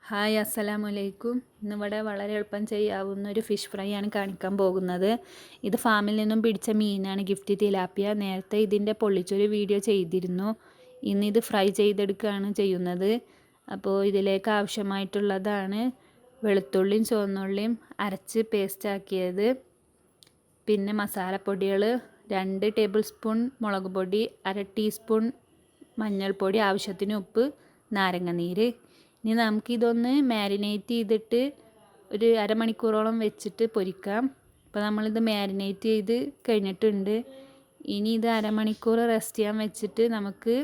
Hi അസ്സലാമലൈക്കും. ഇന്നിവിടെ വളരെ എളുപ്പം ചെയ്യാവുന്ന ഒരു ഫിഷ് ഫ്രൈ ആണ് കാണിക്കാൻ പോകുന്നത്. ഇത് ഫാമിൽ നിന്നും പിടിച്ച മീനാണ്, ഗിഫ്റ്റ് തിലാപ്പിയ. നേരത്തെ ഇതിൻ്റെ പൊള്ളിച്ചൊരു വീഡിയോ ചെയ്തിരുന്നു. ഇന്നിത് ഫ്രൈ ചെയ്തെടുക്കുകയാണ് ചെയ്യുന്നത്. അപ്പോൾ ഇതിലേക്ക് ആവശ്യമായിട്ടുള്ളതാണ് വെളുത്തുള്ളിയും ചുവന്നുള്ളിയും അരച്ച് പേസ്റ്റാക്കിയത്, പിന്നെ മസാലപ്പൊടികൾ 2 ടേബിൾ സ്പൂൺ മുളക് പൊടി, 1/2 ടീസ്പൂൺ മഞ്ഞൾപ്പൊടി, ആവശ്യത്തിന് ഉപ്പ്, നാരങ്ങനീര്. ഇനി നമുക്കിതൊന്ന് മാരിനേറ്റ് ചെയ്തിട്ട് ഒരു അരമണിക്കൂറോളം വെച്ചിട്ട് പൊരിക്കാം. അപ്പോൾ നമ്മളിത് മാരിനേറ്റ് ചെയ്ത് കഴിഞ്ഞിട്ടുണ്ട്. ഇനി ഇത് അരമണിക്കൂർ റെസ്റ്റ് ചെയ്യാൻ വെച്ചിട്ട് നമുക്ക്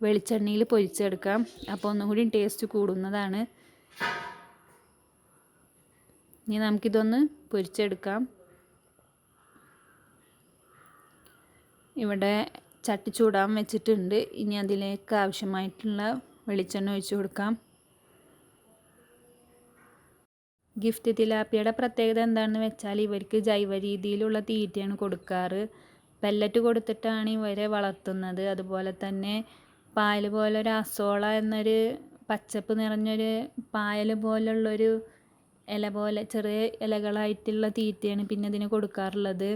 വെളിച്ചെണ്ണയിൽ പൊരിച്ചെടുക്കാം. അപ്പോൾ ഒന്നുകൂടി ടേസ്റ്റ് കൂടുന്നതാണ്. ഇനി നമുക്കിതൊന്ന് പൊരിച്ചെടുക്കാം. ഇവിടെ ചട്ടി ചൂടാൻ വെച്ചിട്ടുണ്ട്. ഇനി അതിലേക്ക് ആവശ്യമായിട്ടുള്ള വെളിച്ചെണ്ണ ഒഴിച്ചു കൊടുക്കാം. ഗിഫ്റ്റ് തിലാപ്പിയുടെ പ്രത്യേകത എന്താണെന്ന് വെച്ചാൽ ഇവർക്ക് ജൈവ രീതിയിലുള്ള തീറ്റയാണ് കൊടുക്കാറ്. പെല്ലറ്റ് കൊടുത്തിട്ടാണ് ഇവരെ വളർത്തുന്നത്. അതുപോലെ തന്നെ പായൽ പോലൊരു അസോള എന്നൊരു പച്ചപ്പ് നിറഞ്ഞൊരു പായൽ പോലുള്ളൊരു ഇല പോലെ ചെറിയ ഇലകളായിട്ടുള്ള തീറ്റയാണ് പിന്നെ ഇതിന് കൊടുക്കാറുള്ളത്.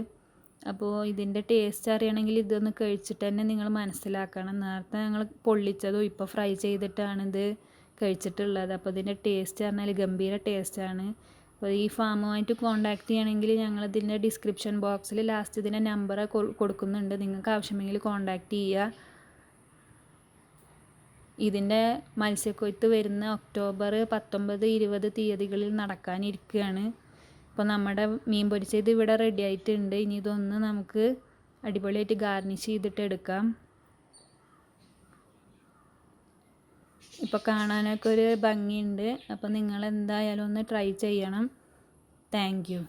അപ്പോൾ ഇതിൻ്റെ ടേസ്റ്റ് അറിയണമെങ്കിൽ ഇതൊന്ന് കഴിച്ചിട്ട് തന്നെ നിങ്ങൾ മനസ്സിലാക്കണം. നേരത്തെ ഞങ്ങൾ പൊള്ളിച്ചതും ഇപ്പോൾ ഫ്രൈ ചെയ്തിട്ടാണിത് കഴിച്ചിട്ടുള്ളത്. അപ്പോൾ ഇതിൻ്റെ ടേസ്റ്റ് പറഞ്ഞാൽ ഗംഭീര ടേസ്റ്റാണ്. അപ്പോൾ ഈ ഫാമുമായിട്ട് കോൺടാക്റ്റ് ചെയ്യണമെങ്കിൽ ഞങ്ങളിതിൻ്റെ ഡിസ്ക്രിപ്ഷൻ ബോക്സിൽ ലാസ്റ്റ് ഇതിൻ്റെ നമ്പർ കൊടുക്കുന്നുണ്ട്. നിങ്ങൾക്ക് ആവശ്യമെങ്കിൽ കോൺടാക്റ്റ് ചെയ്യുക. ഇതിൻ്റെ മത്സ്യക്കൊയ്ത്ത് വരുന്ന ഒക്ടോബർ 19, 20 തീയതികളിൽ നടക്കാനിരിക്കുകയാണ്. അപ്പോൾ നമ്മുടെ മീൻ പൊരിച്ചത് ഇവിടെ റെഡി ആയിട്ടുണ്ട്. ഇനി ഇതൊന്ന് നമുക്ക് അടിപൊളിയായിട്ട് ഗാർണിഷ് ചെയ്തിട്ട് എടുക്കാം. ഇപ്പോൾ കാണാനൊക്കെ ഒരു ഭംഗിയുണ്ട്. അപ്പോൾ നിങ്ങൾ എന്തായാലും ഒന്ന് ട്രൈ ചെയ്യണം. Thank you.